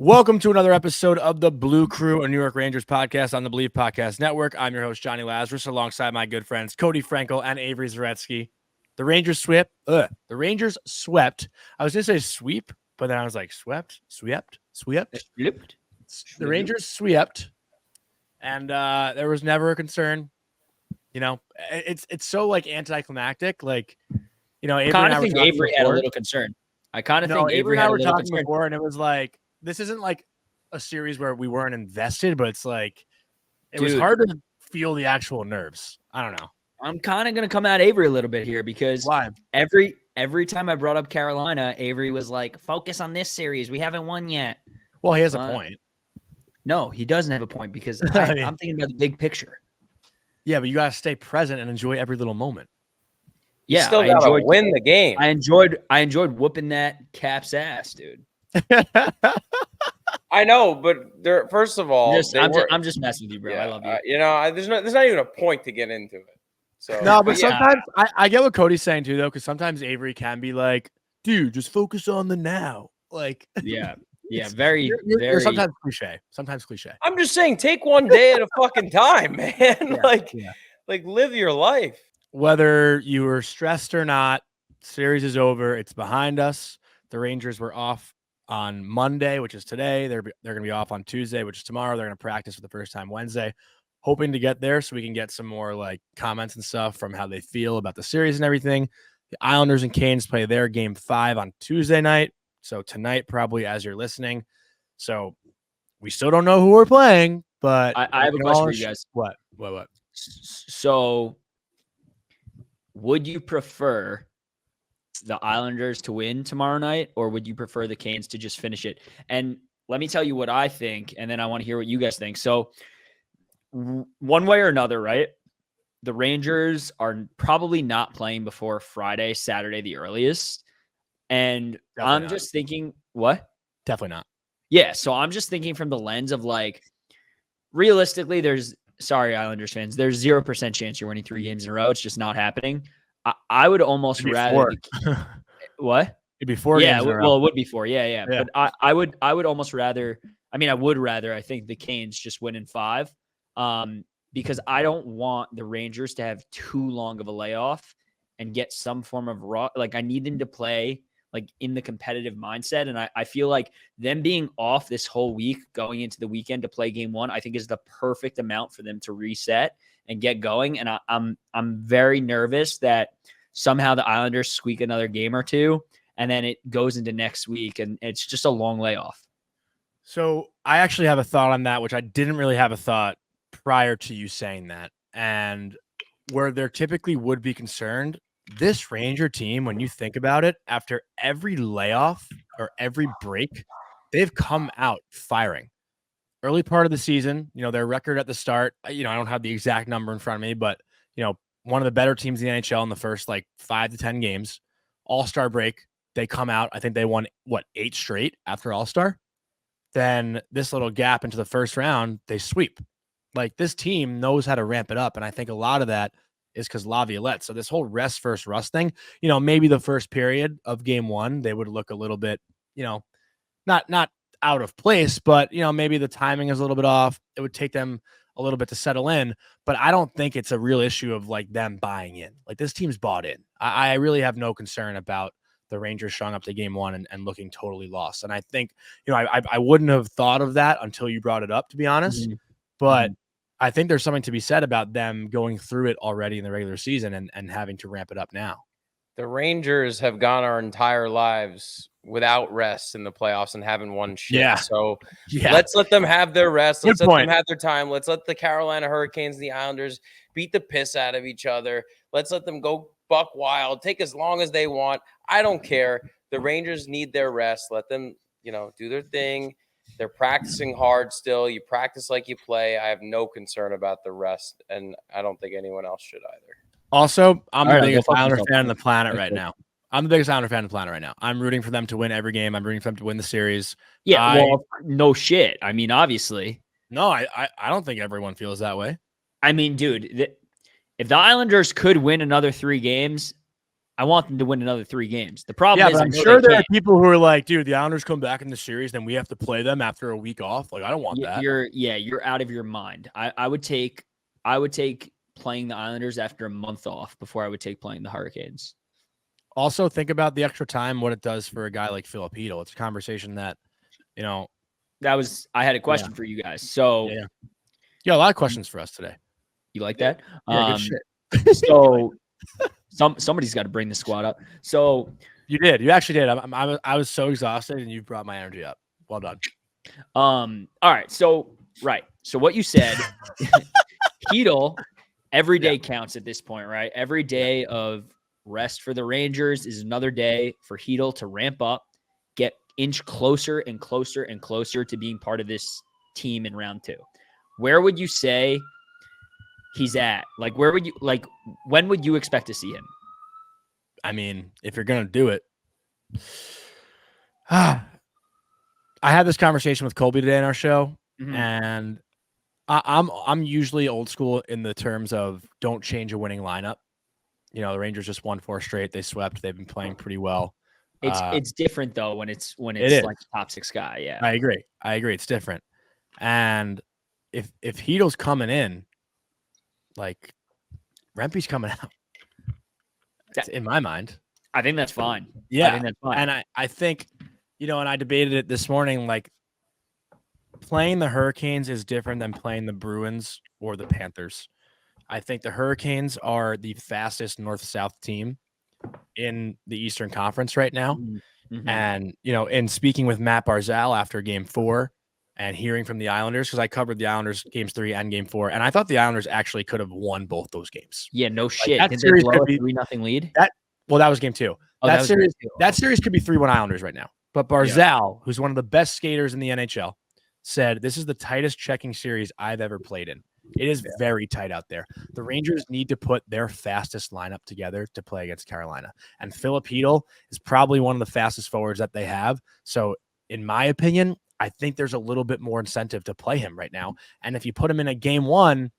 Welcome to another episode of the Blue Crew, a New York Rangers podcast on the Believe Podcast Network. I'm your host, Jonny Lazarus, alongside my good friends Cody Frankel and Avery Zaretsky. The Rangers swept. I was going to say sweep, but then I was like, swept. The Rangers swept, and there was never a concern. You know, it's so like anticlimactic. Like, you know, Avery I think Avery had a little concern. I kind of think Avery had a little concern before, and it was like, this isn't like a series where we weren't invested, but it's like it was hard to feel the actual nerves. I don't know. I'm kind of going to come at Avery a little bit here because Why? every time I brought up Carolina, Avery was like, focus on this series. We haven't won yet. Well, he has a point. No, he doesn't have a point because I'm thinking about the big picture. Yeah, but you got to stay present and enjoy every little moment. Yeah, still got to win the game. I enjoyed whooping that Cap's ass, dude. I know, but first of all, I'm just messing with you, bro. Yeah, I love you. There's not even a point to get into it. So no, but sometimes I get what Cody's saying too, though, because sometimes Avery can be like, dude, just focus on the now. Like, yeah, very. Sometimes cliche. I'm just saying, take one day at a fucking time, man. Like live your life. Whether you were stressed or not, series is over. It's behind us. The Rangers were off on Monday, which is today. They're going to be off on Tuesday, which is tomorrow. They're going to practice for the first time Wednesday, hoping to get there so we can get some more like comments and stuff from how they feel about the series and everything. The Islanders and Canes play their game 5 on Tuesday night. So tonight, probably as you're listening. So we still don't know who we're playing, but I have a question for you guys. What? So would you prefer the Islanders to win tomorrow night, or would you prefer the Canes to just finish it? And let me tell you what I think, and then I want to hear what you guys think. So one way or another, right? The Rangers are probably not playing before Friday, Saturday, the earliest. And I'm just thinking, what? Definitely not. Yeah, so I'm just thinking from the lens of like, realistically, Islanders fans, there's 0% chance you're winning 3 games in a row. It's just not happening. I would almost rather. What? It'd be 4 games. Yeah, well, it would be 4. Yeah. But I would almost rather. I would rather. I think the Canes just win in 5, because I don't want the Rangers to have too long of a layoff and get some form of I need them to play like in the competitive mindset, and I feel like them being off this whole week going into the weekend to play game 1, I think is the perfect amount for them to reset and get going. And I'm very nervous that somehow the Islanders squeak another game or two, and then it goes into next week, and it's just a long layoff. So I actually have a thought on that, which I didn't really have a thought prior to you saying that. And where there typically would be concerned, this Ranger team, when you think about it, after every layoff or every break, they've come out firing. Early part of the season, their record at the start, I don't have the exact number in front of me, but, one of the better teams in the NHL in the first 5 to 10 games. All-Star break, they come out. I think they won, 8 straight after All-Star? Then this little gap into the first round, they sweep. This team knows how to ramp it up, and I think a lot of that is because Laviolette. So this whole rest versus rust thing, maybe the first period of game 1, they would look a little bit, not out of place, but maybe the timing is a little bit off. It would take them a little bit to settle in, but I don't think it's a real issue of them buying in. This team's bought in. I really have no concern about the Rangers showing up to game 1 and looking totally lost. And I think, I wouldn't have thought of that until you brought it up, to be honest. Mm-hmm. But I think there's something to be said about them going through it already in the regular season and having to ramp it up now. The Rangers have gone our entire lives without rest in the playoffs and haven't won shit. Yeah. So let's let them have their rest. Let's let them have their time. Let's let the Carolina Hurricanes and the Islanders beat the piss out of each other. Let's let them go buck wild, take as long as they want. I don't care. The Rangers need their rest. Let them, do their thing. They're practicing hard still. You practice like you play. I have no concern about the rest, and I don't think anyone else should either. Also, I'm the biggest Islander fan on the planet right now. I'm rooting for them to win every game. I'm rooting for them to win the series. Yeah, no shit. Obviously. No, I don't think everyone feels that way. Dude, if the Islanders could win another 3 games, I want them to win another 3 games. The problem is, but I'm sure there are people who are like, dude, the Islanders come back in the series, then we have to play them after a week off. Like, I don't want that. You're out of your mind. I would take playing the Islanders after a month off before I would take playing the Hurricanes. Also, think about the extra time, what it does for a guy like Filip Chytil. It's a conversation that, I had a question for you guys. So, a lot of questions for us today. You like that? Yeah, good shit. So, somebody's got to bring the squad up. So you did. You actually did. I was so exhausted, and you brought my energy up. Well done. All right. So what you said, Chytil, every day counts at this point, right? Every day of rest for the Rangers is another day for Chytil to ramp up, get inch closer and closer and closer to being part of this team in round 2. Where would you say he's at? Like, when would you expect to see him? I mean, if you're going to do it, I had this conversation with Colby today in our show, and I'm usually old school in the terms of don't change a winning lineup. The Rangers just won 4 straight. They swept. They've been playing pretty well. It's different though when it's like the top 6 guy. Yeah, I agree. It's different. And if Chytil's coming in, like Rempe's coming out. In my mind, I think that's fine. Yeah, I think that's fine. And I think, and I debated it this morning. Like, playing the Hurricanes is different than playing the Bruins or the Panthers. I think the Hurricanes are the fastest north-south team in the Eastern Conference right now. Mm-hmm. And, in speaking with Matt Barzal after Game 4 and hearing from the Islanders, because I covered the Islanders Games 3 and Game 4, and I thought the Islanders actually could have won both those games. Yeah, no shit. Did they blow a 3-0 lead? That was Game 2. Oh, that series could be 3-1 Islanders right now. But Barzal, who's one of the best skaters in the NHL, said this is the tightest checking series I've ever played in. It is very tight out there. The Rangers need to put their fastest lineup together to play against Carolina. And Filip Chytil is probably one of the fastest forwards that they have. So, in my opinion, I think there's a little bit more incentive to play him right now. And if you put him in a Game 1,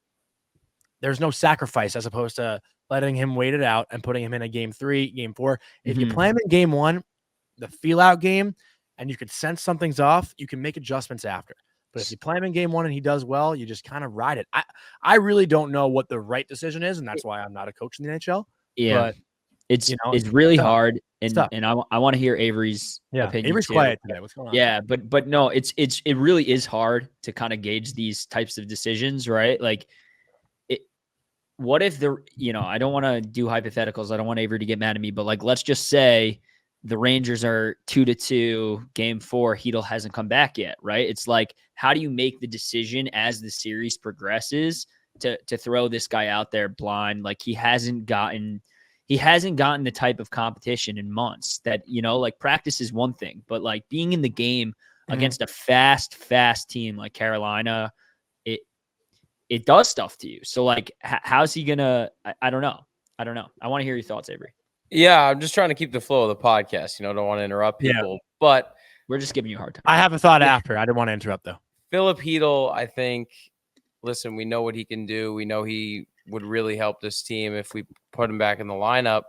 there's no sacrifice as opposed to letting him wait it out and putting him in a Game 3, Game 4. If you play him in Game 1, the feel-out game, and you could sense something's off, you can make adjustments after. But if you play him in Game 1 and he does well, you just kind of ride it. I really don't know what the right decision is, and that's why I'm not a coach in the NHL. Yeah, but it's really hard, and I want to hear Avery's opinion. Avery's too. Quiet today. What's going on? Yeah, but no, it really is hard to kind of gauge these types of decisions, right? Like, what if I don't want to do hypotheticals. I don't want Avery to get mad at me, but like, let's just say the Rangers are 2-2, Game 4, Chytil hasn't come back yet, right? It's like, how do you make the decision as the series progresses to throw this guy out there blind? Like, he hasn't gotten the type of competition in months that, like, practice is one thing, but like being in the game against a fast team like Carolina, it does stuff to you. So like, how's he gonna? I don't know. I want to hear your thoughts, Avery. Yeah, I'm just trying to keep the flow of the podcast. Don't want to interrupt people, but we're just giving you a hard time. I have a thought after. I didn't want to interrupt though. Filip Chytil, I think. Listen, we know what he can do. We know he would really help this team if we put him back in the lineup.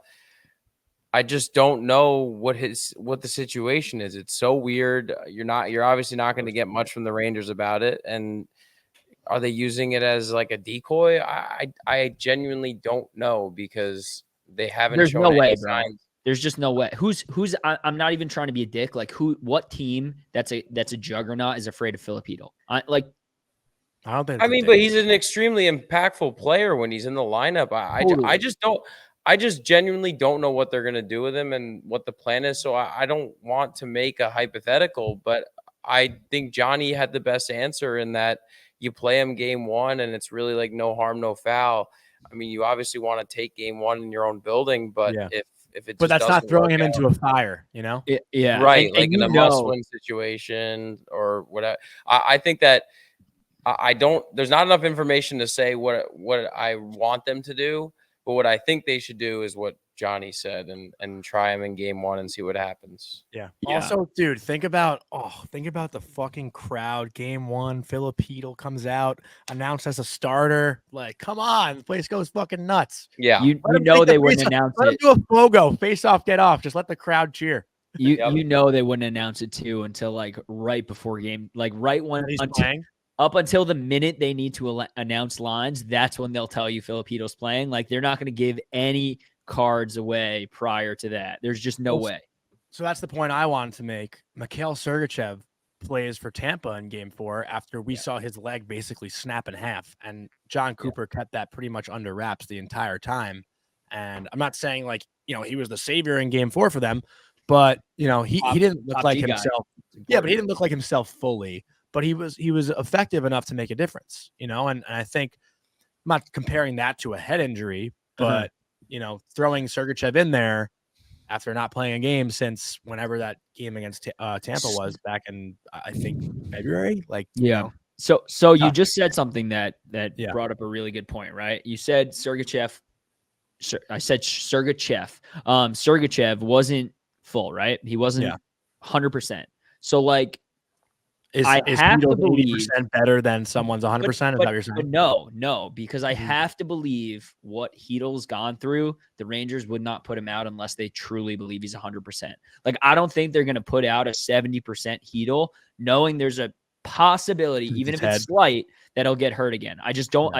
I just don't know what the situation is. It's so weird. You're obviously not going to get much from the Rangers about it. And are they using it as like a decoy? I genuinely don't know because they haven't. There's shown no any way, signs. bro. There's just no way. Who's? I'm not even trying to be a dick. Like, what team that's a juggernaut is afraid of Filip Chytil? I don't think. I mean, but he's an extremely impactful player when he's in the lineup. I just genuinely don't know what they're going to do with him and what the plan is. So I don't want to make a hypothetical, but I think Johnny had the best answer in that you play him Game 1 and it's really like no harm, no foul. I mean, you obviously want to take Game 1 in your own building, but if it, but that's not throwing him into a fire, Yeah, right. And in a must-win situation or whatever. I think that. There's not enough information to say what I want them to do, but what I think they should do is what Jonny said, and try him in game 1 and see what happens. Yeah. Also, dude, think about the fucking crowd. Game 1, Filip Chytil comes out, announced as a starter. Like, come on, the place goes fucking nuts. Yeah. You know they wouldn't announce it. Let them do a FOGO, face off, get off. Just let the crowd cheer. You know they wouldn't announce it too until like right before game, like right when he's playing. Up until the minute they need to announce lines, that's when they'll tell you Filip Chytil's playing. Like they're not going to give any cards away prior to that. There's just no way. So that's the point I wanted to make. Mikhail Sergachev plays for Tampa in game 4 after we saw his leg basically snap in half, and John Cooper kept that pretty much under wraps the entire time. And I'm not saying like, he was the savior in game 4 for them, but he didn't look like himself. Yeah, but he didn't look like himself fully. But he was effective enough to make a difference, and I think I'm not comparing that to a head injury, but throwing Sergachev in there after not playing a game since whenever that game against Tampa was back in, I think, February. Like, So you just said something that brought up a really good point, right? You said Sergachev. I said Sergachev. Sergachev wasn't full, right? He wasn't 100%. So like, I have to believe 80% better than someone's 100%. Is that what you're saying? No, because I have to believe what Chytil's gone through. The Rangers would not put him out unless they truly believe he's 100%. Like, I don't think they're going to put out a 70% Chytil, knowing there's a possibility, even if it's slight, that he'll get hurt again. I just don't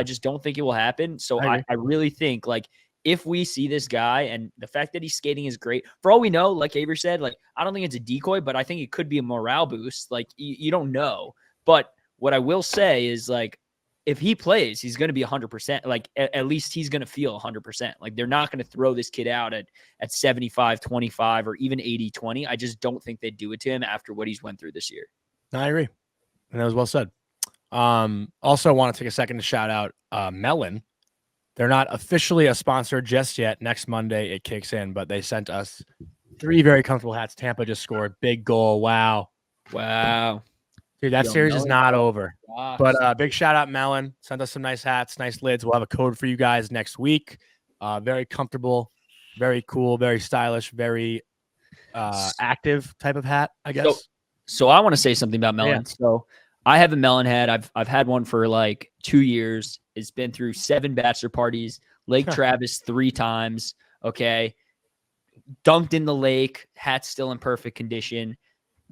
think it will happen. So I really think like, if we see this guy and the fact that he's skating is great, for all we know, like Avery said, like, I don't think it's a decoy, but I think it could be a morale boost. Like, you don't know. But what I will say is, like, if he plays, he's going to be 100%. Like, at least he's going to feel 100%. Like, they're not going to throw this kid out at 75-25 or even 80-20. I just don't think they'd do it to him after what he's went through this year. I agree. And that was well said. Also want to take a second to shout out Melon. They're not officially a sponsor just yet. Next Monday, it kicks in, but they sent us 3 very comfortable hats. Tampa just scored. Big goal. Wow. Dude, that series is not over. Gosh. But big shout out, Melon. Sent us some nice hats, nice lids. We'll have a code for you guys next week. Very comfortable, very cool, very stylish, very active type of hat, I guess. So I want to say something about Melon. Yeah. So I have a Melon hat. I've had one for like 2 years. It's been through 7 bachelor parties, Lake Travis 3 times. Okay. Dunked in the lake, hat's still in perfect condition.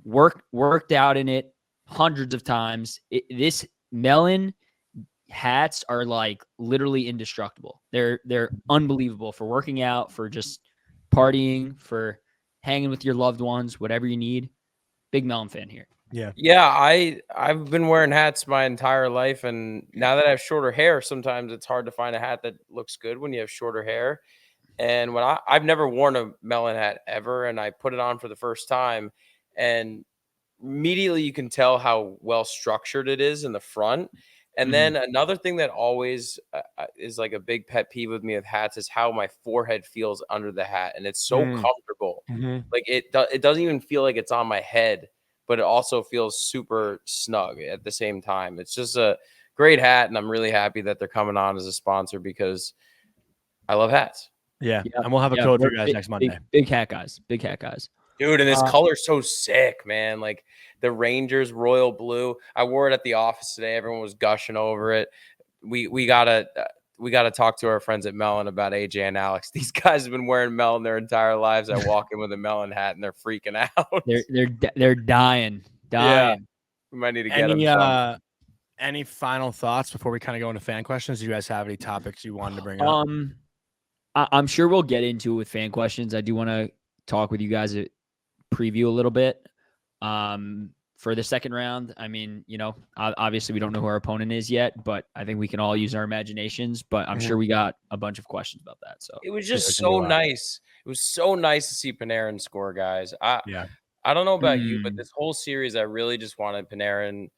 Worked out in it hundreds of times. This Melon hats are like literally indestructible. They're unbelievable for working out, for just partying, for hanging with your loved ones, whatever you need. Big Melon fan here. Yeah. I've been wearing hats my entire life, and now that I have shorter hair, sometimes it's hard to find a hat that looks good when you have shorter hair. And when I've never worn a Melon hat ever, and I put it on for the first time, and immediately you can tell how well structured it is in the front. And then another thing that always is like a big pet peeve with me with hats is how my forehead feels under the hat, and it's so comfortable. Like it doesn't even feel like it's on my head, but it also feels super snug at the same time. It's just a great hat, and I'm really happy that they're coming on as a sponsor because I love hats. Yeah. And we'll have a code for you guys next Monday. Big hat guys. Dude, and this color's so sick, man. Like the Rangers royal blue. I wore it at the office today. Everyone was gushing over it. We gotta talk to our friends at Melon about AJ and Alex. These guys have been wearing Melon their entire lives. I walk in with a Melon hat and they're freaking out. They're dying. Yeah. We might need to get them. Any final thoughts before we kind of go into fan questions? Do you guys have any topics you wanted to bring up? I'm sure we'll get into it with fan questions. I do want to talk with you guys, preview a little bit for the second round. I mean, obviously we don't know who our opponent is yet, but I think we can all use our imaginations. But I'm sure we got a bunch of questions about that. So it was just so nice. It was so nice to see Panarin score, guys. I don't know about you, but this whole series, I really just wanted Panarin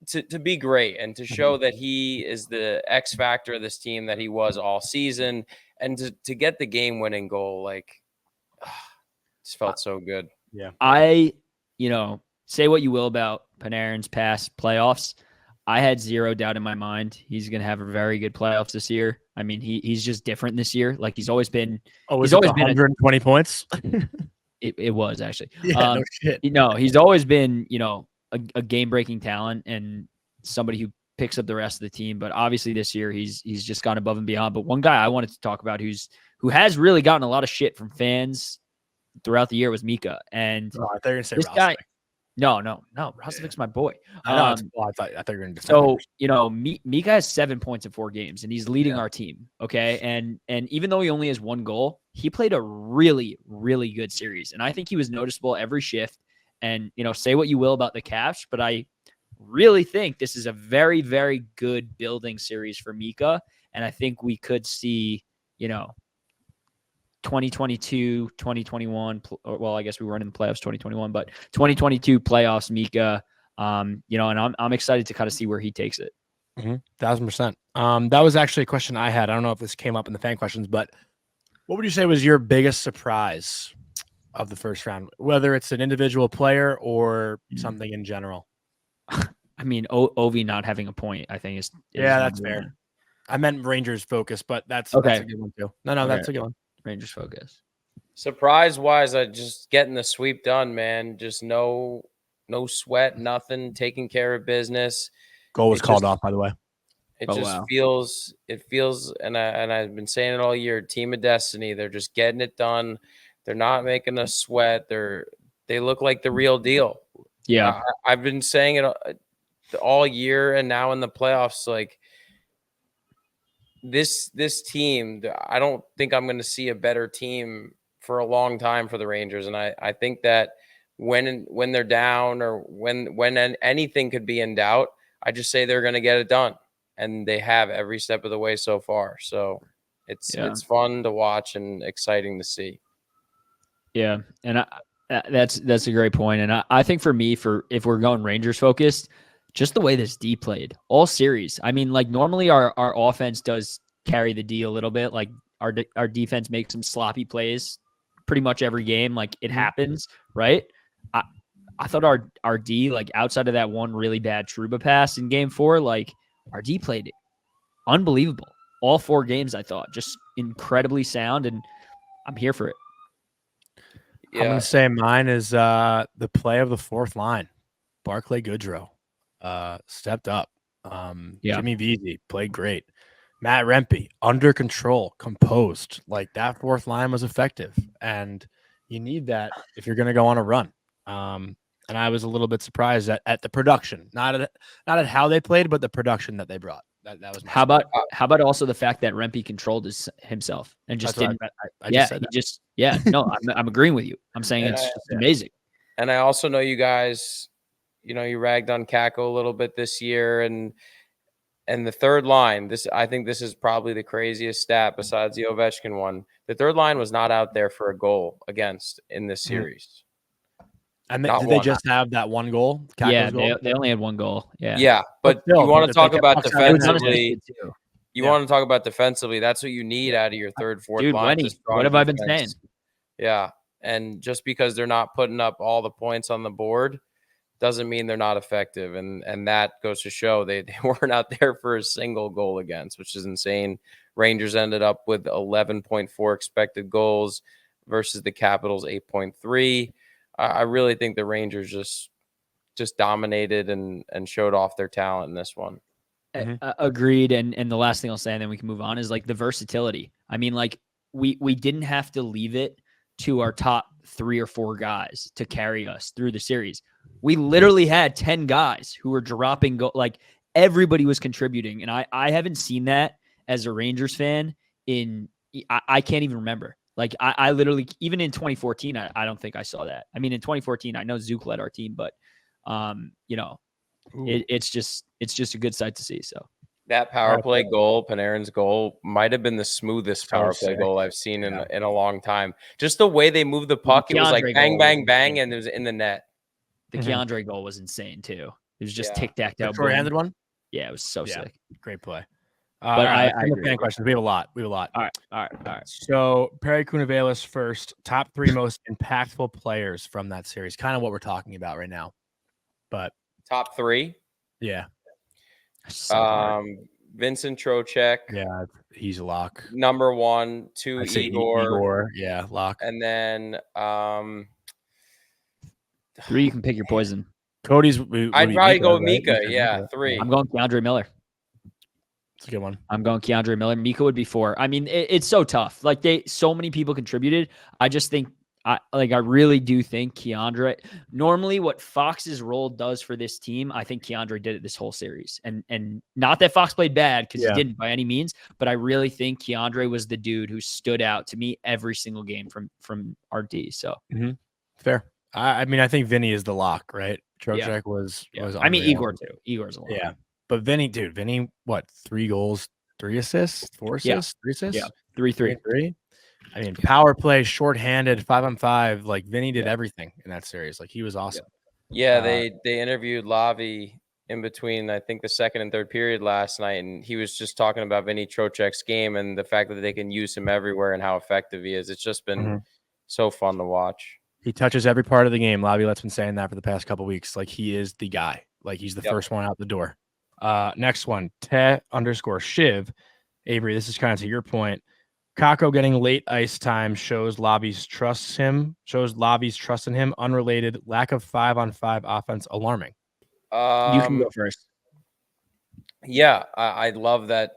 to be great and to show that he is the X factor of this team that he was all season, and to get the game-winning goal, like, just felt so good. Yeah. I, say what you will about Panarin's past playoffs. I had zero doubt in my mind he's going to have a very good playoffs this year. I mean, he's just different this year. Like he's always been. Oh, he's always been 120 points. It was actually. Yeah, no shit. He's always been, a game-breaking talent and somebody who picks up the rest of the team. But obviously this year he's just gone above and beyond. But one guy I wanted to talk about who has really gotten a lot of shit from fans throughout the year was Mika. And I thought you were gonna say this Roslovic. guy. No. Roslovic's my boy. I know. I thought you were going to. So Mika has 7 points in 4 games, and he's leading our team. Okay, and even though he only has 1 goal, he played a really, really good series, and I think he was noticeable every shift. And say what you will about the Caps, but I really think this is a very, very good building series for Mika, and I think we could see 2022, 2021. Well, I guess we weren't in the playoffs 2021, but 2022 playoffs, Mika. And I'm excited to kind of see where he takes it. 1,000%. That was actually a question I had. I don't know if this came up in the fan questions, but what would you say was your biggest surprise of the first round, whether it's an individual player or something in general? I mean, Ovi not having a point, I think is that's fair. I meant Rangers focus, but that's okay. That's a good one too. No, that's a good one. Rangers focus. Surprise wise, I just getting the sweep done, man. Just no sweat, nothing, taking care of business. Goal was called off, by the way. It feels, and I've been saying it all year, team of destiny. They're just getting it done. They're not making us sweat. They look like the real deal. Yeah. I've been saying it all year, and now in the playoffs, like this team, I don't think I'm going to see a better team for a long time for the Rangers. And I think that when they're down or when anything could be in doubt, I just say they're going to get it done. And they have every step of the way so far. So it's fun to watch and exciting to see. Yeah. And that's a great point. And I think for me, if we're going Rangers focused, just the way this D played all series. I mean, like normally our offense does carry the D a little bit. Like our defense makes some sloppy plays pretty much every game. Like it happens, right? I thought our D, like outside of that one really bad Trouba pass in game 4, like our D played unbelievable. All 4 games, I thought, just incredibly sound, and I'm here for it. Yeah. I'm going to say mine is the play of the 4th line. Barclay Goodrow stepped up. Jimmy Vesey played great. Matt Rempe, under control, composed. Like that 4th line was effective, and you need that if you're going to go on a run. And I was a little bit surprised at the production, not at how they played, but the production that they brought. That was how about also the fact that Rempe controlled himself and just didn't. I'm agreeing with you. I'm saying it's amazing. And I also know you guys, you ragged on Kako a little bit this year, and the 3rd line. I think this is probably the craziest stat besides the Ovechkin one. The 3rd line was not out there for a goal against in this series. And did they just have that 1 goal? Kako's goal? They only had 1 goal. Yeah. Yeah, but you want to talk about defensively. You want to talk about defensively. That's what you need out of your 3rd, 4th line. Dude, what have I been saying? Yeah, and just because they're not putting up all the points on the board doesn't mean they're not effective. And that goes to show they weren't out there for a single goal against, which is insane. Rangers ended up with 11.4 expected goals versus the Capitals 8.3. I really think the Rangers just dominated and showed off their talent in this one. Agreed. And the last thing I'll say, and then we can move on, is like the versatility. I mean, like we didn't have to leave it to our top 3 or 4 guys to carry us through the series. We literally had 10 guys who were dropping like everybody was contributing. And I haven't seen that as a Rangers fan I can't even remember. Like I literally, even in 2014, I don't think I saw that. I mean, in 2014, I know Zook led our team, but it's just a good sight to see. So that power play goal, Panarin's goal, might have been the smoothest power play goal I've seen in a long time. Just the way they moved the puck, it was like bang, bang, bang, and it was in the net. The Keandre goal was insane too. It was just tic-tac-toe. Short-handed one? Yeah, it was so sick. Great play. But I agree. Fan questions. We have a lot. All right. So Perry Kunavelis first. Top 3 most impactful players from that series. Kind of what we're talking about right now. But top 3? Yeah. Vincent Trocheck. Yeah, he's a lock. Number 1, 2, Igor. Yeah, lock. And then 3, you can pick your poison. Cody's. I'd probably go with Mika. Yeah, 3. I'm going Keandre Miller. It's a good one. I'm going Keandre Miller. Mika would be 4. I mean, it's so tough. Like so many people contributed. I just think I really do think Keandre. Normally, what Fox's role does for this team, I think Keandre did it this whole series. And not that Fox played bad, because he didn't by any means, but I really think Keandre was the dude who stood out to me every single game from RD. So fair. I mean, I think Vinny is the lock, right? Trocheck was. I mean, Igor too. Igor's a lock. Yeah. But Vinny, what? 3 goals, 3 assists, 4 assists, 3 assists? Yeah. 3-3. I mean, power play, shorthanded, 5-on-5. Like, Vinny did everything in that series. Like, he was awesome. Yeah, they interviewed Lavi in between, I think, the second and third period last night, and he was just talking about Vinny Trocheck's game and the fact that they can use him everywhere and how effective he is. It's just been so fun to watch. He touches every part of the game. Laviolette's been saying that for the past couple of weeks. Like, he is the guy. Like, he's the first one out the door. Next one, Te_Shiv. Avery, this is kind of to your point. Kakko getting late ice time shows Lavi's trust in him. Unrelated. Lack of 5-on-5 offense alarming. You can go first. Yeah, I love that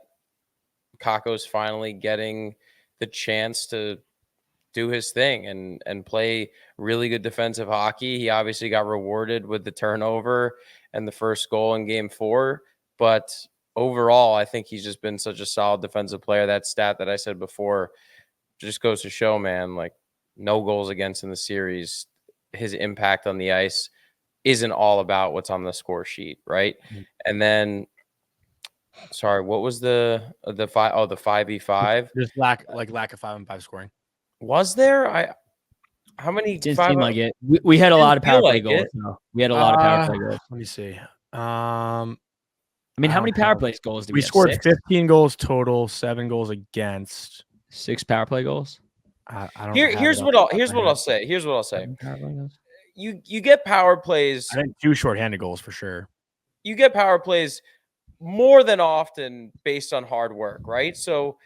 Kakko's finally getting the chance to do his thing and play really good defensive hockey. He obviously got rewarded with the turnover and the first goal in game 4, but overall, I think he's just been such a solid defensive player. That stat that I said before just goes to show, man, like, no goals against in the series. His impact on the ice isn't all about what's on the score sheet, right? And then, sorry, what was the 5v5? Just lack of 5-on-5 scoring. Was there? How many? Didn't seem like it. We had a lot of power play goals. No. We had a lot of power play goals. Let me see. I mean, how many power play goals did we have? Scored 6? 15 goals total, 7 goals against. 6 power play goals. I don't. Here's what I'll say. You get power plays. I think 2 shorthanded goals for sure. You get power plays more than often based on hard work, right? So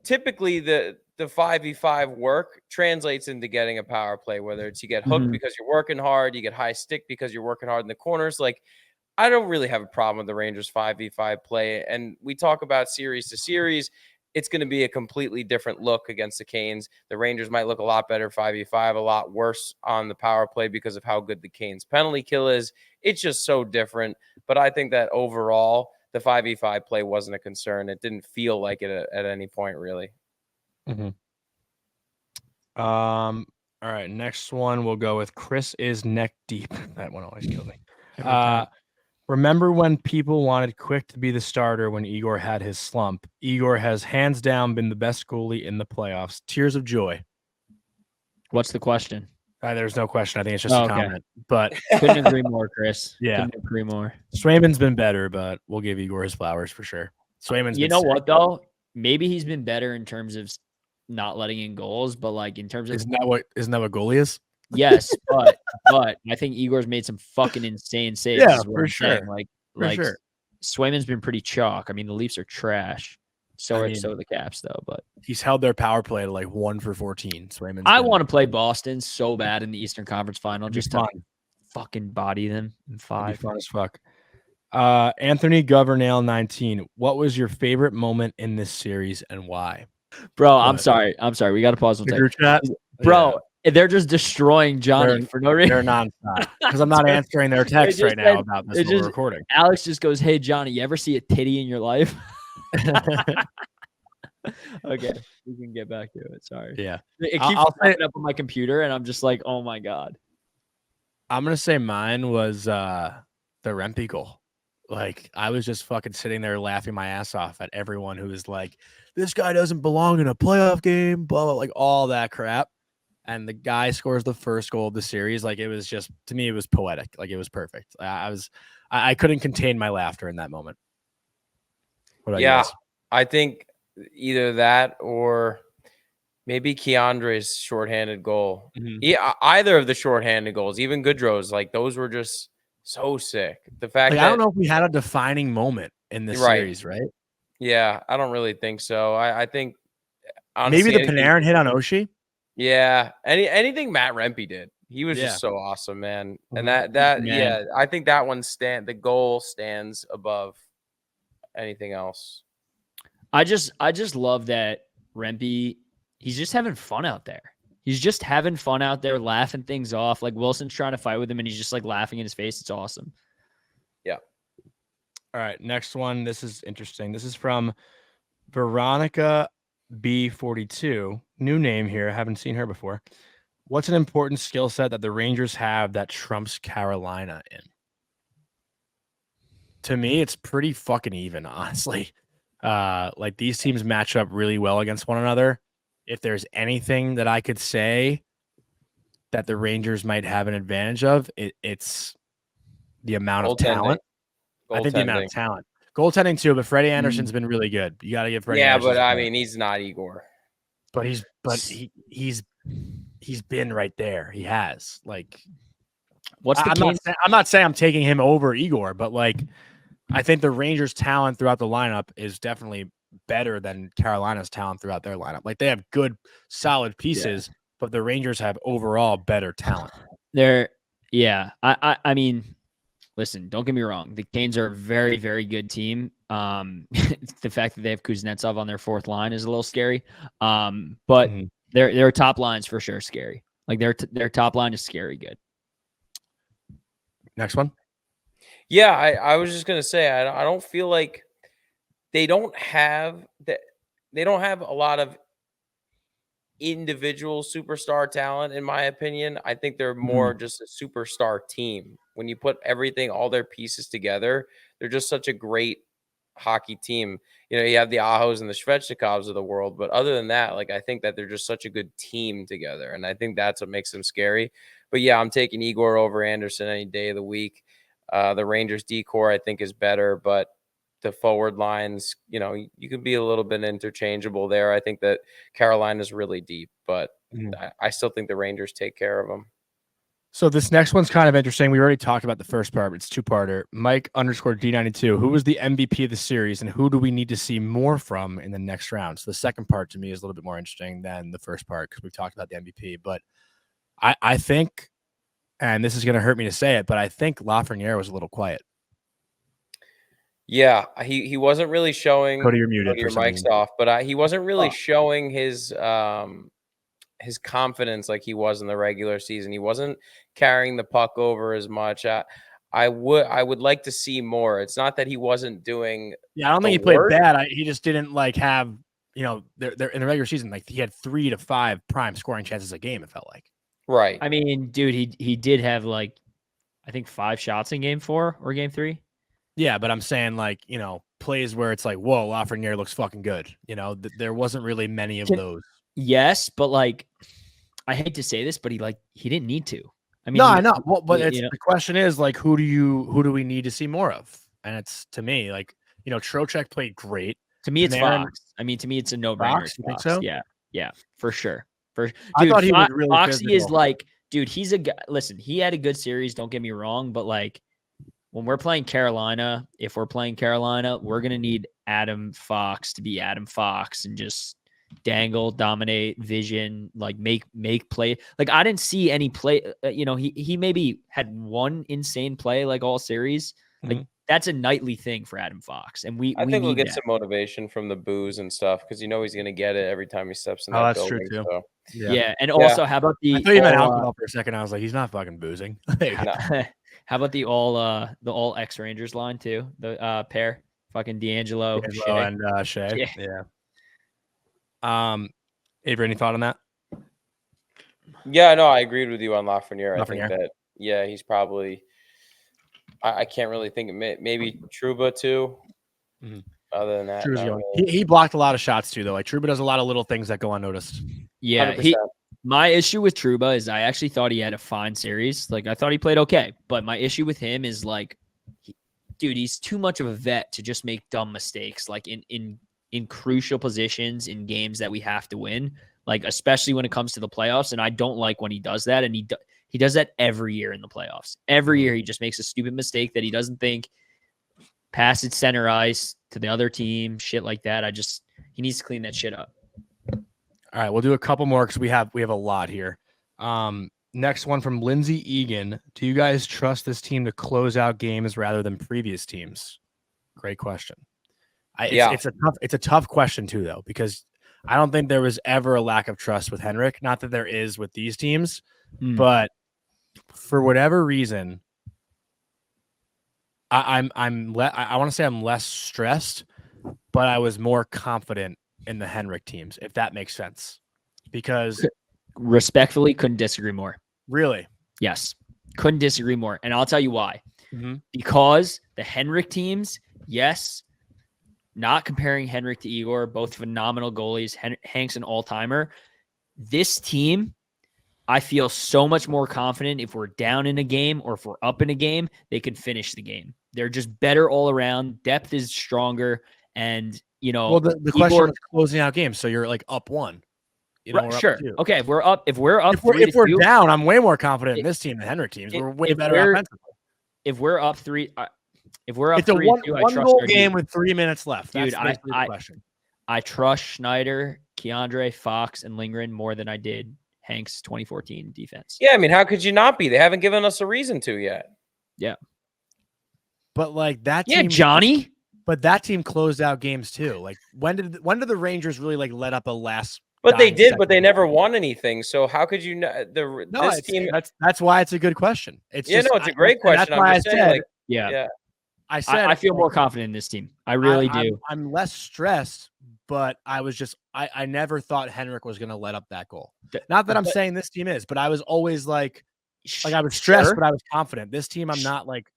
typically the 5v5 work translates into getting a power play, whether it's you get hooked because you're working hard, you get high stick because you're working hard in the corners. Like, I don't really have a problem with the Rangers 5v5 play. And we talk about series to series. It's going to be a completely different look against the Canes. The Rangers might look a lot better 5v5, a lot worse on the power play because of how good the Canes penalty kill is. It's just so different. But I think that overall, the 5v5 play wasn't a concern. It didn't feel like it at any point, really. All right, next one we'll go with Chris is neck deep. That one always kills me. Remember when people wanted Quick to be the starter when Igor had his slump? Igor has hands down been the best goalie in the playoffs. Tears of joy. What's the question? There's no question. I think it's just a comment. But couldn't agree more, Chris. Yeah, couldn't agree more. Swayman's been better, but we'll give Igor his flowers for sure. Swayman's. You know what though? Maybe he's been better in terms of not letting in goals, but like in terms of isn't that what goalie is? Yes, but I think Igor's made some fucking insane saves. Yeah, for sure. Sure. Swayman's been pretty chalk. I mean, the Leafs are trash. So are the Caps though, but he's held their power play to like 1 for 14. Swayman. I want to play Boston so bad in the Eastern Conference Final, just to fucking body them in 5. Fun as fuck. Anthony Governale 19. What was your favorite moment in this series and why? Bro, I'm sorry. We got to pause one second. Bro, they're just destroying Johnny for no reason. They're nonstop. Because I'm not answering their texts right now about this recording. Alex just goes, "Hey, Johnny, you ever see a titty in your life?" Okay, we can get back to it. Sorry. Yeah. It keeps popping up on my computer, and I'm just like, oh my God. I'm going to say mine was the Rempe goal. Like, I was just fucking sitting there laughing my ass off at everyone who was like, this guy doesn't belong in a playoff game, blah, blah, like all that crap. And the guy scores the first goal of the series. Like, it was just, to me, it was poetic. Like, it was perfect. I couldn't contain my laughter in that moment. What about you guys? I think either that or maybe Keandre's shorthanded goal. Yeah, either of the shorthanded goals, even Goodrow's, like those were just so sick. The fact that I don't know if we had a defining moment in this series, right? Yeah, I don't really think so. I think honestly, maybe the Panarin hit on Oshie. Yeah, anything Matt Rempe did, he was just so awesome, man. And I think that one the goal stands above anything else. I just love that Rempe, he's just having fun out there. He's just having fun out there, laughing things off. Like Wilson's trying to fight with him, and he's just like laughing in his face. It's awesome. Yeah. All right, next one. This is interesting. This is from Veronica B42. New name here. I haven't seen her before. What's an important skill set that the Rangers have that trumps Carolina in? To me, it's pretty fucking even, honestly. Like these teams match up really well against one another. If there's anything that I could say that the Rangers might have an advantage of, it's the amount of talent. I think the amount of talent. Goaltending too, but Freddie Anderson's been really good. You got to give Freddie Anderson. Yeah, but I mean, he's not Igor. But he's been right there. He has. Like, I'm not saying I'm taking him over Igor, but like I think the Rangers' talent throughout the lineup is definitely better than Carolina's talent throughout their lineup. Like they have good, solid pieces, but the Rangers have overall better talent. I mean, listen, don't get me wrong. The Canes are a very, very good team. The fact that they have Kuznetsov on their fourth line is a little scary. But their top line's for sure scary. Like their top line is scary good. Next one. Yeah, I was just gonna say I don't feel like they don't have a lot of individual superstar talent, in my opinion. I think they're more just a superstar team. When you put all their pieces together, they're just such a great hockey team. You know, you have the Ahos and the Svechnikovs of the world, but other than that, like I think that they're just such a good team together, and I think that's what makes them scary. But yeah, I'm taking Igor over Anderson any day of the week. The Rangers decor I think is better, but the forward lines, you know, you could be a little bit interchangeable there. I think that Carolina's really deep, but I still think the Rangers take care of them. So this next one's kind of interesting. We already talked about the first part, but it's two-parter. Mike_D92, who was the MVP of the series, and who do we need to see more from in the next round? So the second part to me is a little bit more interesting than the first part because we've talked about the MVP. But I think, and this is going to hurt me to say it, but I think Lafreniere was a little quiet. Yeah, he wasn't really showing. Cody, you're muted. Your mic's off, but he wasn't really showing his confidence like he was in the regular season. He wasn't carrying the puck over as much. I would like to see more. It's not that he wasn't doing. Yeah, I don't think he played bad. He just didn't like have, you know, they're in the regular season. Like he had 3 to 5 prime scoring chances a game. It felt like. Right. I mean, dude, he did have like, I think 5 shots in game 4 or game 3. Yeah, but I'm saying like, you know, plays where it's like, whoa, Lafreniere looks fucking good. You know, there wasn't really many of those. Yes, but like, I hate to say this, but he didn't need to. I mean, no, I know. Well, but the question is like, who do we need to see more of? And it's to me like, you know, Trocheck played great. To me, it's Fox. I mean, to me, it's a no-brainer. You think so? Yeah, for sure. Dude, I thought he was really Foxy physical. is like, dude, he's a guy. Listen, he had a good series. Don't get me wrong, but like, when we're playing Carolina, if we're playing Carolina, we're gonna need Adam Fox to be Adam Fox and just dangle, dominate, vision, like make play. Like I didn't see any play. You know, he maybe had one insane play like all series. Like that's a nightly thing for Adam Fox, and I think we'll get some motivation from the booze and stuff because you know he's gonna get it every time he steps in that building. True too. So. Yeah, and also how about the? I thought you meant alcohol for a second. I was like, he's not fucking boozing. No. How about the all ex-Rangers line too? The pair, fucking D'Angelo and Shea. Yeah. Avery, any thought on that? Yeah, no, I agreed with you on Lafreniere. I think that he's probably. I can't really think of maybe Trouba too. Other than that, really. He blocked a lot of shots too, though. Like Trouba does a lot of little things that go unnoticed. Yeah, 100%. My issue with Trouba is I actually thought he had a fine series. Like I thought he played okay, but my issue with him is like, dude, he's too much of a vet to just make dumb mistakes. Like in crucial positions in games that we have to win. Like especially when it comes to the playoffs, and I don't like when he does that. And he does that every year in the playoffs. Every year he just makes a stupid mistake that he doesn't think pass it center ice to the other team, shit like that. He needs to clean that shit up. All right, we'll do a couple more because we have a lot here. Next one from Lindsay Egan. Do you guys trust this team to close out games rather than previous teams? Great question. It's a tough question too, though, because I don't think there was ever a lack of trust with Henrik. Not that there is with these teams, but for whatever reason, I want to say I'm less stressed, but I was more confident in the Henrik teams, if that makes sense. Because respectfully, couldn't disagree more. Really? Yes. Couldn't disagree more. And I'll tell you why. Because the Henrik teams, yes, not comparing Henrik to Igor, both phenomenal goalies. Hank's an all-timer. This team, I feel so much more confident if we're down in a game or if we're up in a game, they can finish the game. They're just better all around. Depth is stronger. And, well, the question is closing out games. So you're like up one. Right, sure. Okay. If we're up, if we're down, I'm way more confident in this team than Henrik teams. We're way better offensively. If we're up 3, it's a one goal game with 3 minutes left. Dude, that's the question. I trust Schneider, Keandre, Fox, and Lindgren more than I did Hank's 2014 defense. Yeah, I mean, how could you not be? They haven't given us a reason to yet. Yeah. But like that team, yeah, Johnny. But that team closed out games too. Like when did the Rangers really like let up a last? But they did, but they never won anything. So how could you not? This team. That's why it's a good question. It's it's a great question. That's why I said, yeah. I feel more confident in this team. I really do. I'm less stressed, but I was just I never thought Henrik was going to let up that goal. Not that I'm saying this team is, but I was always like I was stressed, but I was confident. This team, I'm not like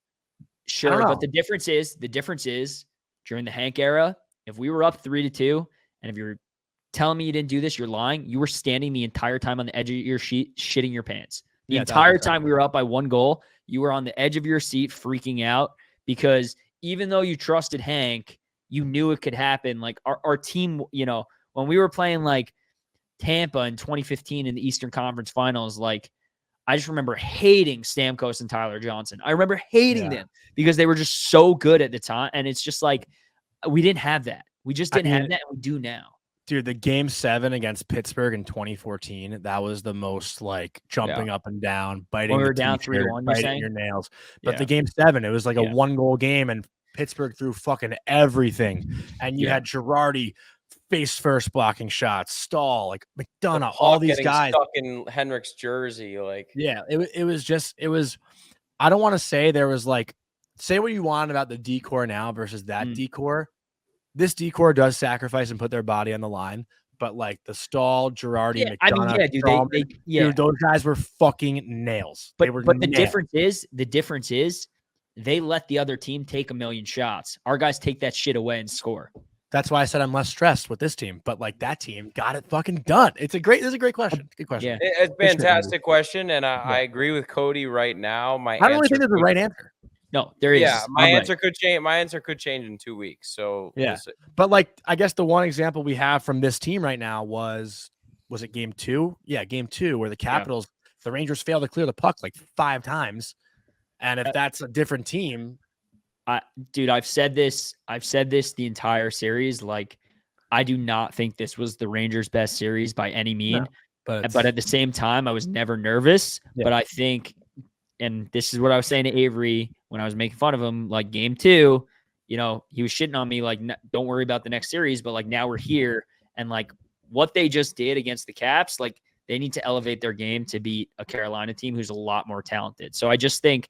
sure. But the difference is during the Hank era, if we were up 3-2, and if you're telling me you didn't do this, you're lying. You were standing the entire time on the edge of your seat, shitting your pants. The entire time we were up by 1 goal, you were on the edge of your seat, freaking out, because even though you trusted Hank, you knew it could happen. Like our team, when we were playing like Tampa in 2015 in the Eastern Conference Finals, like I just remember hating Stamkos and Tyler Johnson. I remember hating them because they were just so good at the time. And it's just like, we didn't have that. We just didn't have that. And we do now. Dude, the game 7 against Pittsburgh in 2014, that was the most like jumping up and down, biting. We were down 3-1, biting your nails. But the game 7, it was like a 1-goal game, and Pittsburgh threw fucking everything. And you had Girardi face first blocking shots, Stahl, like McDonough, all these guys stuck in Henrik's jersey. Like, it was. I don't want to say there was like, say what you want about the decor now versus that decor. This decor does sacrifice and put their body on the line, but like the Stahl, Girardi, McDonough, dude, those guys were fucking nails. But the difference is they let the other team take 1 million shots. Our guys take that shit away and score. That's why I said I'm less stressed with this team, but like that team got it fucking done. This is a great question. Good question. Yeah. It's a fantastic question, and I agree with Cody right now. I don't really think there's the right answer. No, there is. Yeah, my answer could change. My answer could change in 2 weeks. So but like I guess the one example we have from this team right now was it game 2? Yeah, game 2 where the Capitals, the Rangers failed to clear the puck like 5 times, and if that's a different team, dude, I've said this the entire series. Like, I do not think this was the Rangers' best series by any mean. No, but at the same time, I was never nervous. But I think, and this is what I was saying to Avery when I was making fun of him, like game 2, he was shitting on me, like, don't worry about the next series, but like now we're here, and like what they just did against the Caps, like they need to elevate their game to beat a Carolina team who's a lot more talented. So I just think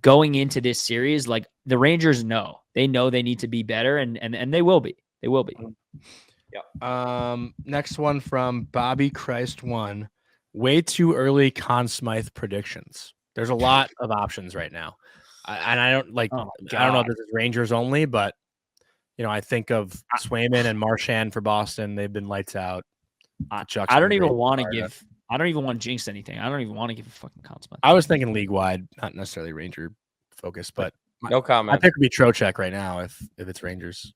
going into this series, like the Rangers know they need to be better, and they will be. They will be. Yeah. Next one from Bobby Christ 1. Way too early Conn Smythe predictions. There's a lot of options right now. I don't like. I don't know if this is Rangers only, but I think of Swayman and Marchand for Boston. They've been lights out. I don't even want to give. I don't even want to jinx anything. I don't even want to give a fucking Conn Smythe. I was thinking league wide, not necessarily Ranger focus, but no comment. I think it'd be Trocheck right now if it's Rangers.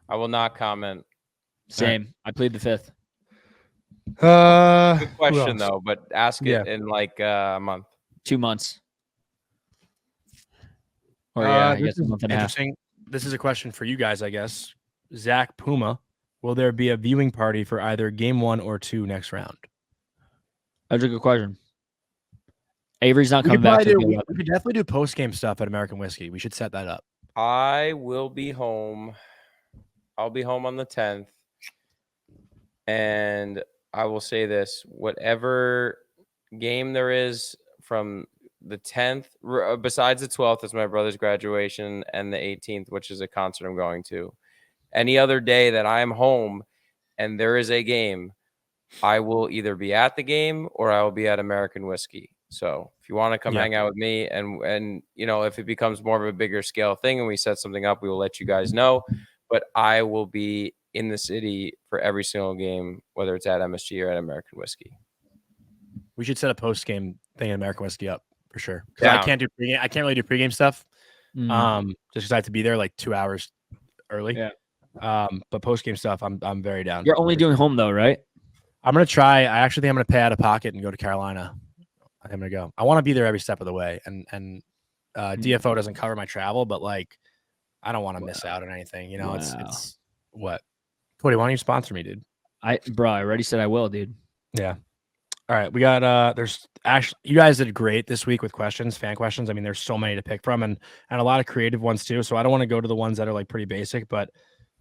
I will not comment. Same. I plead the 5th. Good question though, but ask it in like a month. 2 months. Or I this guess a is month and a half. interesting. This is a question for you guys, I guess. Zach Puma, will there be a viewing party for either game 1 or 2 next round? That's a good question. Avery's not coming back. We could definitely do post-game stuff at American Whiskey. We should set that up. I will be home. I'll be home on the 10th. And I will say this, whatever game there is from the 10th, besides the 12th is my brother's graduation, and the 18th, which is a concert I'm going to. Any other day that I'm home and there is a game, I will either be at the game or I will be at American Whiskey. So if you want to come hang out with me, and if it becomes more of a bigger scale thing and we set something up, we will let you guys know. But I will be in the city for every single game, whether it's at MSG or at American Whiskey. We should set a post-game thing at American Whiskey up for sure. I can't really do pregame stuff. Just because I have to be there like 2 hours early. Yeah. But post-game stuff, I'm very down. You're only doing home though, right? I'm gonna try. I actually think I'm gonna pay out of pocket and go to Carolina. I'm gonna go. I want to be there every step of the way, and DFO doesn't cover my travel, but like I don't want to miss out on anything. It's what. Cody, why don't you sponsor me, dude? I already said I will, dude. Yeah. All right, we got there's actually, you guys did great this week with questions, fan questions. I mean, there's so many to pick from, and a lot of creative ones too. So I don't want to go to the ones that are like pretty basic, but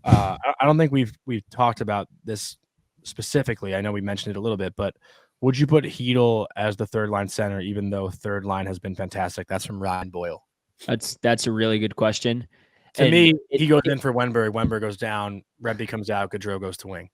I don't think we've talked about this specifically. I know we mentioned it a little bit, but would you put Chytil as the third line center, even though third line has been fantastic? That's from Ryan Boyle. That's a really good question. To me, he goes in for Wenberg. Wenberg goes down. Rempe comes out. Gaudreau goes to wing.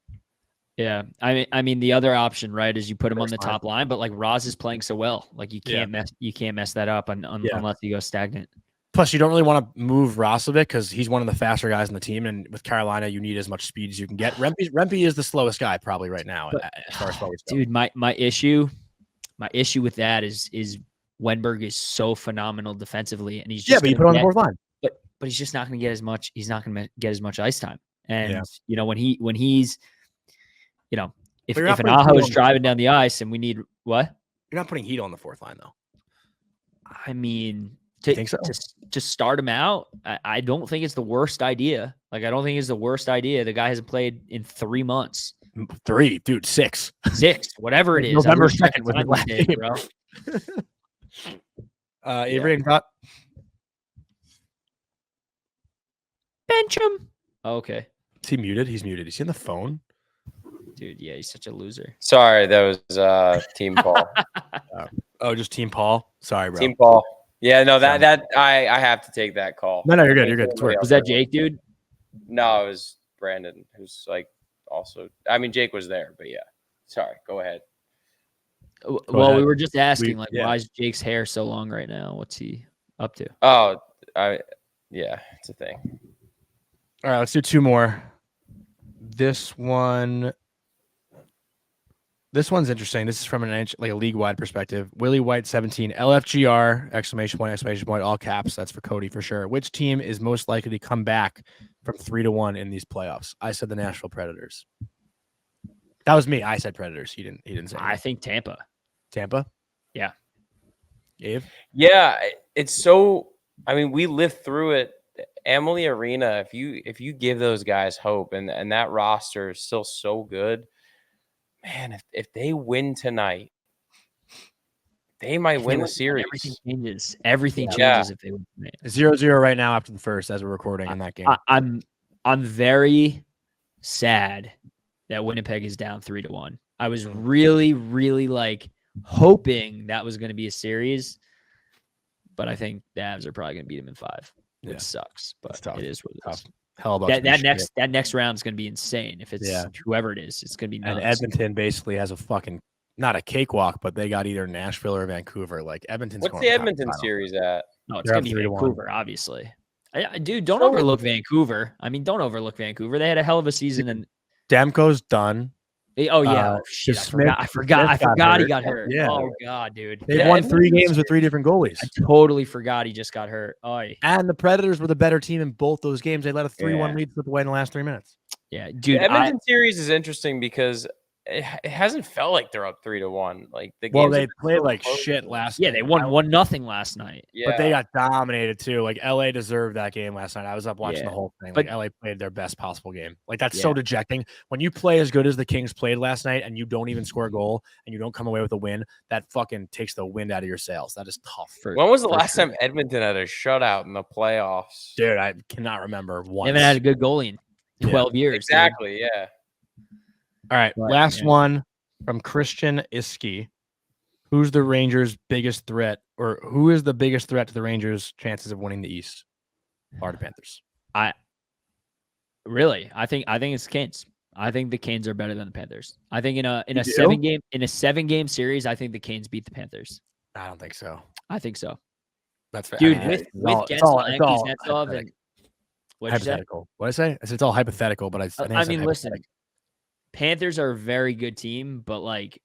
Yeah, I mean the other option, right, is you put him on the top line, but like Roz is playing so well, like you can't mess that up unless he goes stagnant. Plus, you don't really want to move Roslovic because he's one of the faster guys on the team, and with Carolina, you need as much speed as you can get. Rempe is the slowest guy probably right now as far as forwards go. Dude, my issue with that is Wenberg is so phenomenal defensively, and he's just but you put him on the fourth line. But he's just not going to get as much. He's not going to get as much ice time. And when he's, if an Aho is driving down the ice and we need what? You're not putting Chytil on the fourth line though. I mean, think so? to start him out, I don't think it's the worst idea. Like I don't think it's the worst idea. The guy hasn't played in 3 months. 3, dude, 6, whatever it is. November 2nd was the last game, bro. Avery, any thought? Bench him. Oh, okay. Is he muted? He's muted. Is he on the phone? Dude, yeah, he's such a loser. Sorry, that was Team Paul. Just Team Paul. Sorry, bro. Team Paul. Yeah, no, that I have to take that call. No, you're good. You're good. Was that Jake, dude? No, it was Brandon, who's like also. I mean, Jake was there, but yeah. Sorry, go ahead. Well, we were just asking, why is Jake's hair so long right now? What's he up to? Oh, yeah, it's a thing. All right, let's do 2 more. This one's interesting. This is from a league-wide perspective. Willie White 17 LFGR exclamation point all caps. That's for Cody for sure. Which team is most likely to come back from 3-1 in these playoffs? I said the Nashville Predators. That was me. I said Predators. He didn't say anything. I think Tampa. Tampa? Yeah. Abe? Yeah, it's so. I mean, we lived through it. Amalie Arena, if you give those guys hope and that roster is still so good, man, if they win tonight, they might win the series. Everything changes if they win. 0-0 right now after the first as we're recording in that game. I'm very sad that Winnipeg is down 3-1. I was really, really hoping that was going to be a series, but I think the Avs are probably going to beat them in 5. It sucks, but it is what it is. Hell about that next round is going to be insane. If it's whoever it is, it's going to be nuts. And Edmonton basically has a fucking not a cakewalk, but they got either Nashville or Vancouver. Like Edmonton's. What's the Edmonton series at? No, it's going to be Vancouver, obviously. Dude, don't overlook Vancouver. I mean, don't overlook Vancouver. They had a hell of a season, and Demko's done. Oh yeah, shit! I forgot he got hurt. Yeah. Oh god, dude. They won 3 games with 3 different goalies. I totally forgot he just got hurt. And the Predators were the better team in both those games. They let a 3-1 lead slip away in the last 3 minutes. Yeah, dude. The Edmonton series is interesting because it hasn't felt like they're up 3-1. Like the well, games they have been played so like close. shit last Yeah, night. they won 1-0 last night. Yeah, But they got dominated too. Like LA deserved that game last night. I was up watching Yeah. the whole thing. But- Like LA played their best possible game. Like that's Yeah. so dejecting. When you play as good as the Kings played last night and you don't even score a goal and you don't come away with a win, that fucking takes the wind out of your sails. That is tough. When was the last time Edmonton had a shutout in the playoffs? Dude, I cannot remember once. They haven't had a good goalie in 12 years. Exactly, Dude. yeah. All right, But, last yeah. one from Christian Iski. Who's the Rangers' biggest threat, or who is the biggest threat to the Rangers' chances of winning the East? Florida Panthers. Really, I think it's Canes. I think the Canes are better than the Panthers. I think in a You do? 7-game series, I think the Canes beat the Panthers. I don't think so. I think so. That's fair. Dude, I mean, with it's all Gensel, Nemkov, and what'd you say? hypothetical. What I say? It's all hypothetical, but I think I mean, listen, Panthers are a very good team, but like,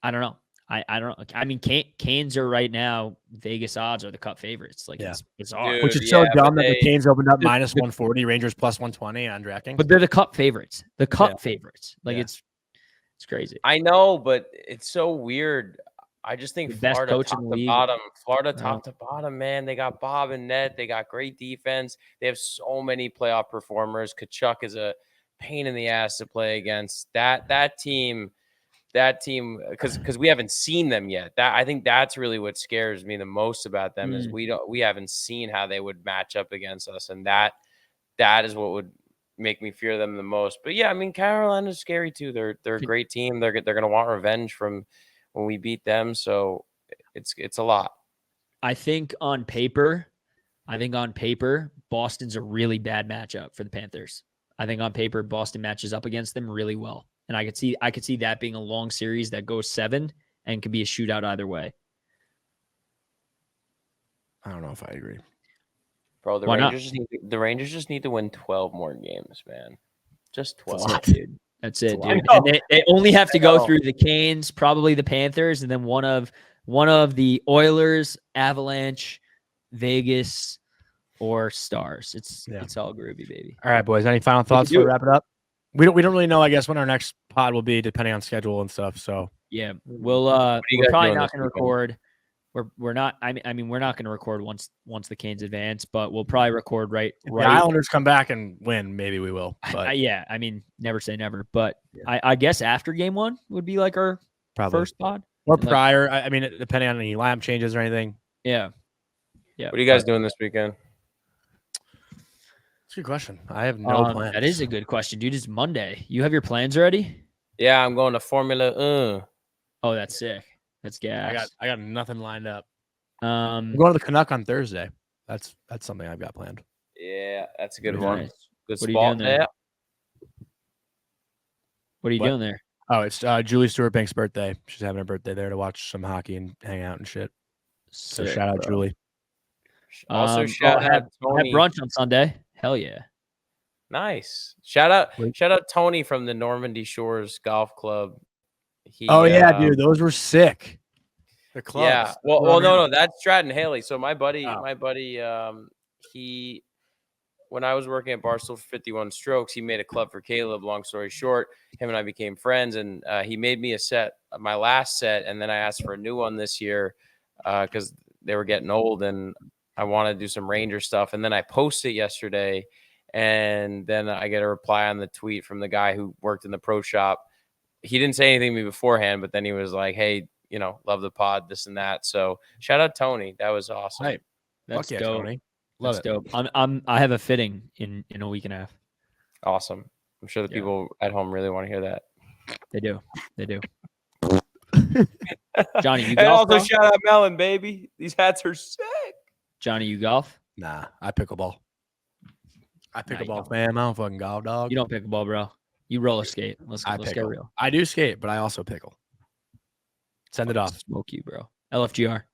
I don't know. I don't know. I mean, Canes are right now, Vegas odds are the Cup favorites. Like, it's bizarre. Dude, which is so dumb that the they- Canes opened up minus 140, Rangers plus 120 on DraftKings. But they're the Cup favorites. The Cup favorites. Like, Yeah. it's crazy. I know, but it's so weird. I just think The best Florida coach top in the to league. bottom. Florida Yeah. top to bottom, man. They got Bob and Net. They got great defense. They have so many playoff performers. Kachuk is a pain in the ass to play against. That team, because we haven't seen them yet. I think that's really what scares me the most about them is we haven't seen how they would match up against us, and that is what would make me fear them the most. But yeah, I mean, Carolina's scary too. They're a great team. They're gonna want revenge from when we beat them. So it's a lot. I think on paper, Boston's a really bad matchup for the Panthers. I think on paper, Boston matches up against them really well. And I could see that being a long series that goes 7 and could be a shootout either way. I don't know if I agree. Bro, the Why not? Rangers just need to win 12 more games, man. Just 12. That's it, dude. That's it, That's a dude. lot. And they only have to I go know. through the Canes, probably the Panthers, and then one of the Oilers, Avalanche, Vegas, or Stars. It's all groovy, baby. All right, boys. Any final thoughts do before we it. wrap it up? We don't really know, I guess, when our next pod will be, depending on schedule and stuff. So Yeah, you we're guys probably doing not this going to weekend? record. We're not. I mean, we're not going to record once the Canes advance, but we'll probably record right. if the Islanders come back and win, maybe we will. But Yeah, I mean, never say never. But I guess after game 1 would be like our probably first pod. or like- prior. I mean, depending on any lineup changes or anything. Yeah. What are you guys doing this weekend? It's a good question. I have no plans. That is a good question, dude. It's Monday. You have your plans already? Yeah, I'm going to Formula. Oh, that's sick. That's gas. I got nothing lined up. Um, I'm going to the Canuck on Thursday. That's something I've got planned. Yeah, that's a good nice. one. Good What are you spot doing there? there. What are you What? doing there? Oh, it's Julie Stewart Banks' birthday. She's having her birthday there to watch some hockey and hang out and shit. So Sick, shout out bro. Julie. Also, shout I have out Tony. brunch on Sunday. Hell yeah. Nice. Shout out Wait. Tony from the Normandy Shores Golf Club. He, Dude, those were sick. The clubs. Yeah. Well, no, that's Stratton Haley. So my buddy, Oh. he, when I was working at Barstool for 51 Strokes, he made a club for Caleb. Long story short, him and I became friends, and he made me a set, my last set, and then I asked for a new one this year because they were getting old, and I wanted to do some Ranger stuff. And then I posted it yesterday, and then I get a reply on the tweet from the guy who worked in the pro shop. He didn't say anything to me beforehand, but then he was like, "Hey, love the pod, this and that." So shout out Tony. That was awesome. Right. That's Fuck yeah, dope. Tony. Love That's it. dope. I have a fitting in a week and a half. Awesome. I'm sure the Yeah. people at home really want to hear that. They do. Johnny, you And golf? also Bro? shout out Melon, baby. These hats are sick. Johnny, you golf? Nah, I pickleball. I Nah, you pickleball, don't. fam. I don't fucking golf, dog. You don't pick a ball, bro. You roller skate. Let's get pickle. real. I do skate, but I also pickle. Send it off. Smoke you, bro. LFGR.